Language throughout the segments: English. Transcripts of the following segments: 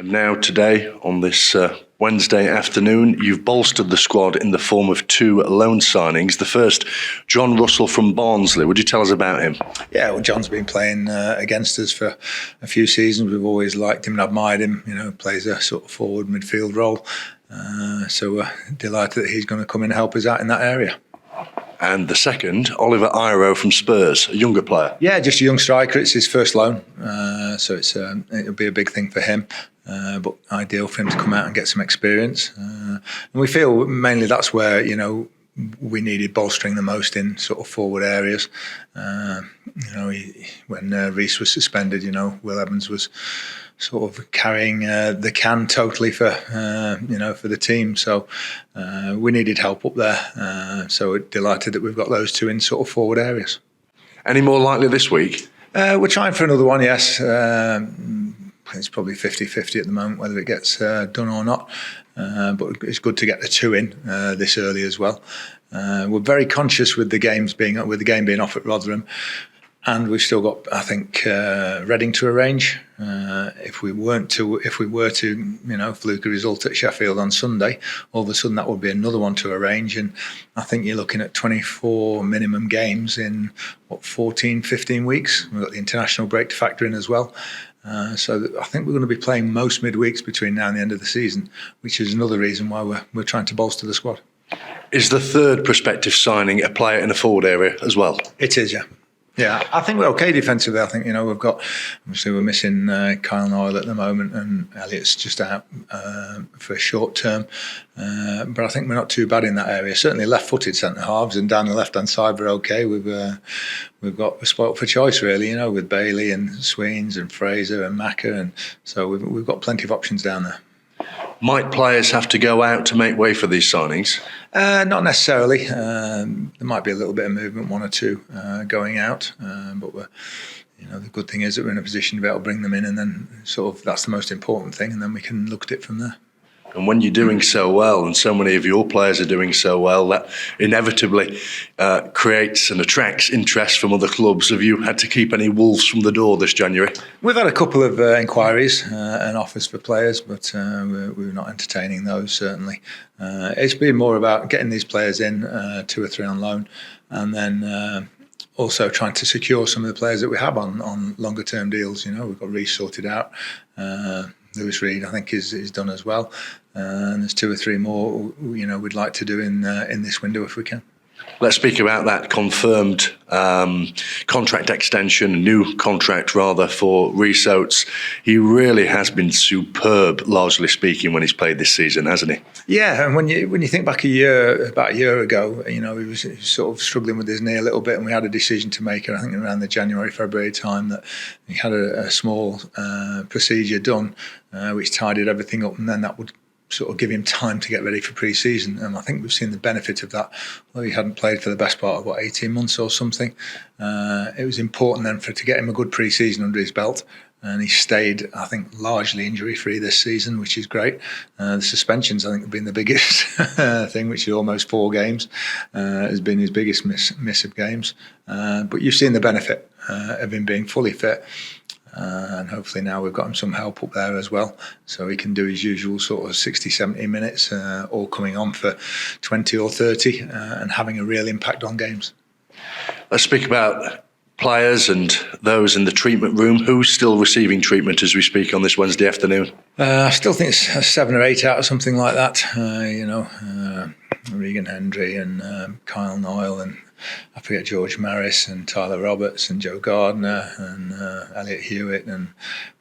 And now today, on this Wednesday afternoon, you've bolstered the squad in the form of two loan signings. The first, John Russell from Barnsley. Would you tell us about him? Yeah, well, John's been playing against us for a few seasons. We've always liked him and admired him. You know, plays a sort of forward midfield role. So we're delighted that he's going to come in and help us out in that area. And the second, Oliver Iro from Spurs, a younger player. Yeah, just a young striker. It's his first loan, so it'll be a big thing for him. But ideal for him to come out and get some experience. And we feel mainly that's where, you know, we needed bolstering the most in sort of forward areas. When Reece was suspended, you know, Will Evans was sort of carrying the can totally for the team. So we needed help up there. So we're delighted that we've got those two in sort of forward areas. Any more likely this week? We're trying for another one, yes. It's probably 50-50 at the moment whether it gets done or not. But it's good to get the two in this early as well. We're very conscious with the game being off at Rotherham, and we've still got, I think, Reading to arrange. If we were to, you know, fluke a result at Sheffield on Sunday, all of a sudden that would be another one to arrange. And I think you're looking at 24 minimum games in 14, 15 weeks. We've got the international break to factor in as well. So I think we're going to be playing most midweeks between now and the end of the season, which is another reason why we're trying to bolster the squad. Is the third prospective signing a player in the forward area as well? It is, yeah. Yeah, I think we're okay defensively. I think, you know, we're missing Kyle Noyle at the moment, and Elliott's just out for a short term. But I think we're not too bad in that area. Certainly left-footed centre halves, and down the left-hand side we're okay. We're spoilt for choice, really, you know, with Bailey and Sweens and Fraser and Macca, and so we've got plenty of options down there. Might players have to go out to make way for these signings? Not necessarily. There might be a little bit of movement, one or two going out, but the good thing is that we're in a position to be able to bring them in, and then sort of that's the most important thing, and then we can look at it from there. And when you're doing so well, and so many of your players are doing so well, that inevitably creates and attracts interest from other clubs. Have you had to keep any wolves from the door this January? We've had a couple of inquiries and offers for players, but we're not entertaining those, certainly. It's been more about getting these players in, 2 or 3 on loan, and then also trying to secure some of the players that we have on longer term deals. You know, we've got Reece sorted out. Lewis Reed, I think, is done as well, and there's 2 or 3 more, you know, we'd like to do in this window if we can. Let's speak about that confirmed contract extension, a new contract rather, for Reece Oates. He really has been superb, largely speaking, when he's played this season, hasn't he? Yeah, and when you think back about a year ago, you know, he was sort of struggling with his knee a little bit, and we had a decision to make, I think around the January-February time, that he had a small procedure done, which tidied everything up, and then that would sort of give him time to get ready for pre-season, and I think we've seen the benefit of that. Although he hadn't played for the best part of 18 months or something, it was important then to get him a good pre-season under his belt, and he stayed, I think, largely injury-free this season, which is great. The suspensions, I think, have been the biggest thing, which is almost 4 games, has been his biggest miss of games. But you've seen the benefit of him being fully fit. And hopefully now we've got him some help up there as well, so he can do his usual sort of 60-70 minutes, all coming on for 20 or 30 and having a real impact on games. Let's speak about players and those in the treatment room. Who's still receiving treatment as we speak on this Wednesday afternoon? I still think it's 7 or 8 out or something like that. Regan Hendry and Kyle Noyle, and I forget George Maris and Tyler Roberts and Joe Gardner and Elliot Hewitt and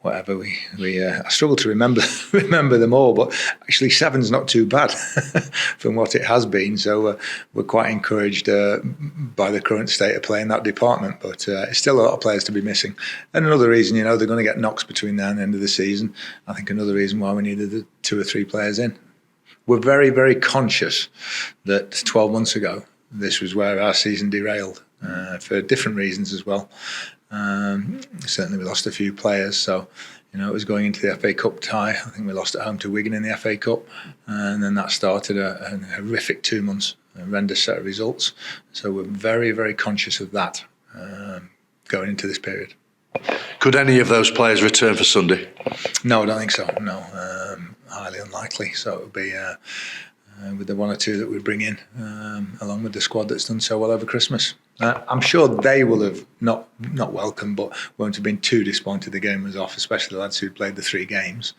whatever. I struggle to remember them all, but actually 7's not too bad from what it has been. So we're quite encouraged by the current state of play in that department. But it's still a lot of players to be missing. And another reason, you know, they're going to get knocks between now and the end of the season. I think another reason why we needed the 2 or 3 players in. We're very, very conscious that 12 months ago, this was where our season derailed for different reasons as well. Certainly we lost a few players, so you know it was going into the FA Cup tie. I think we lost at home to Wigan in the FA Cup, and then that started a horrific 2 months, a horrendous set of results. So we're very, very conscious of that going into this period. Could any of those players return for Sunday? No, I don't think so. No, highly unlikely. So it would be with the one or two that we bring in, along with the squad that's done so well over Christmas. I'm sure they will have not welcomed, but won't have been too disappointed the game was off, especially the lads who played the 3 games.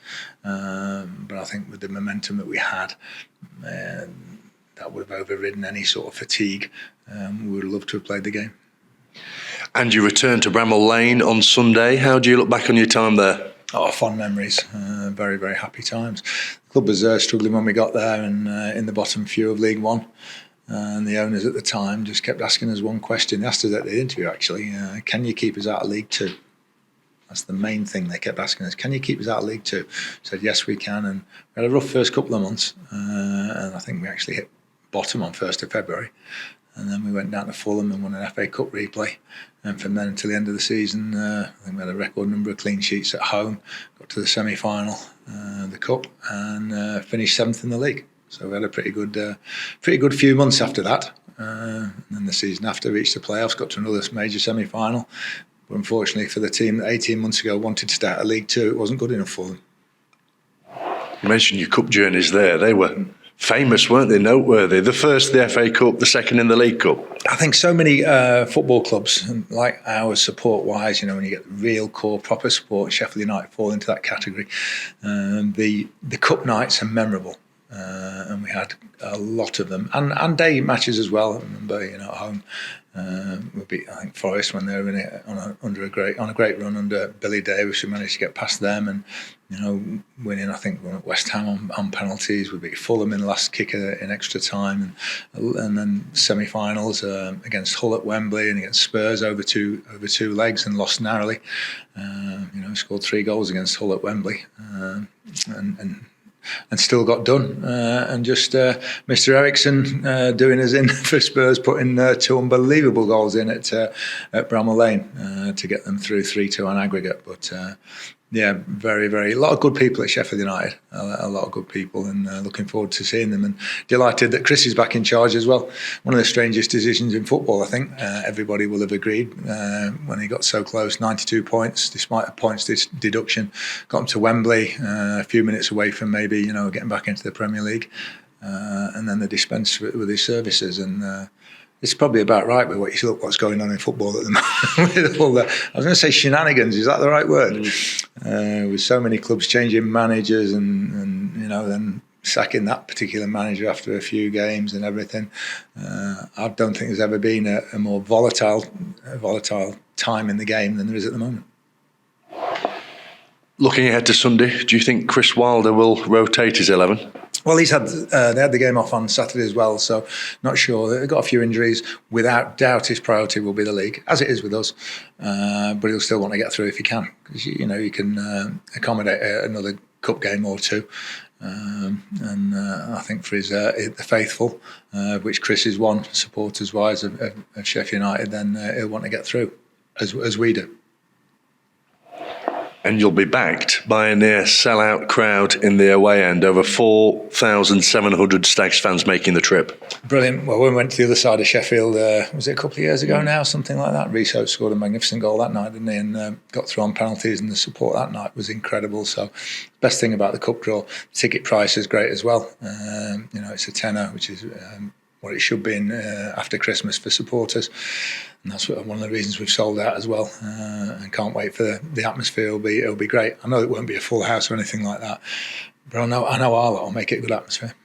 But I think with the momentum that we had, that would have overridden any sort of fatigue. We would have loved to have played the game. And you return to Bramall Lane on Sunday. How do you look back on your time there? Oh, fond memories. Very, very happy times. The club was struggling when we got there and in the bottom few of League One. And the owners at the time just kept asking us one question. They asked us at the interview, actually, can you keep us out of League Two? That's the main thing they kept asking us. Can you keep us out of League Two? We said, yes, we can. And we had a rough first couple of months. And I think we actually hit bottom on 1st of February. And then we went down to Fulham and won an FA Cup replay. And from then until the end of the season, I think we had a record number of clean sheets at home, got to the semi-final, the Cup, and finished 7th in the league. So we had a pretty good few months after that. And then the season after reached the playoffs, got to another major semi-final. But unfortunately for the team that 18 months ago wanted to start a League Two, it wasn't good enough for them. You mentioned your cup journeys there. They were famous, weren't they? Noteworthy. The first, the FA Cup, the second in the League Cup. I think so many football clubs, like ours, support-wise, when you get real core, proper support, Sheffield United fall into that category. The cup nights are memorable. And we had a lot of them, and day matches as well. I remember, at home, we beat, I think, Forest when they were in it on a great run under Billy Davis. We managed to get past them, and winning. I think we won at West Ham on penalties. We beat Fulham in the last kick in extra time, and then semi-finals against Hull at Wembley and against Spurs over two legs and lost narrowly. Scored 3 goals against Hull at Wembley, and still got done. And just Mr. Eriksson doing us in for Spurs, putting 2 unbelievable goals in at Bramall Lane to get them through 3-2 on aggregate. But very, very, a lot of good people at Sheffield United, a lot of good people, and looking forward to seeing them, and delighted that Chris is back in charge as well. One of the strangest decisions in football, I think. Everybody will have agreed when he got so close, 92 points, despite a points deduction, got him to Wembley, a few minutes away from maybe, getting back into the Premier League, and then the dispense with his services, and it's probably about right with what's going on in football at the moment. With all the, I was going to say shenanigans. Is that the right word? With so many clubs changing managers and then sacking that particular manager after a few games and everything. I don't think there's ever been a more volatile time in the game than there is at the moment. Looking ahead to Sunday, do you think Chris Wilder will rotate his 11? Well, they had the game off on Saturday as well, so not sure. They've got a few injuries. Without doubt, his priority will be the league, as it is with us. But he'll still want to get through if he can, because you can accommodate another cup game or two. And I think for the faithful, which Chris is one, supporters-wise of Sheffield United, then he'll want to get through, as we do. And you'll be backed by a near sell-out crowd in the away end, over 4,700 Stags fans making the trip. Brilliant. Well, we went to the other side of Sheffield, was it a couple of years ago now, something like that? Rhys Oates scored a magnificent goal that night, didn't he? And got through on penalties, and the support that night was incredible. So best thing about the cup draw, ticket price is great as well. It's a tenner, which is what it should be after Christmas for supporters. And that's one of the reasons we've sold out as well. And can't wait for the atmosphere. It'll be great. I know it won't be a full house or anything like that, but I know our lot will make it a good atmosphere.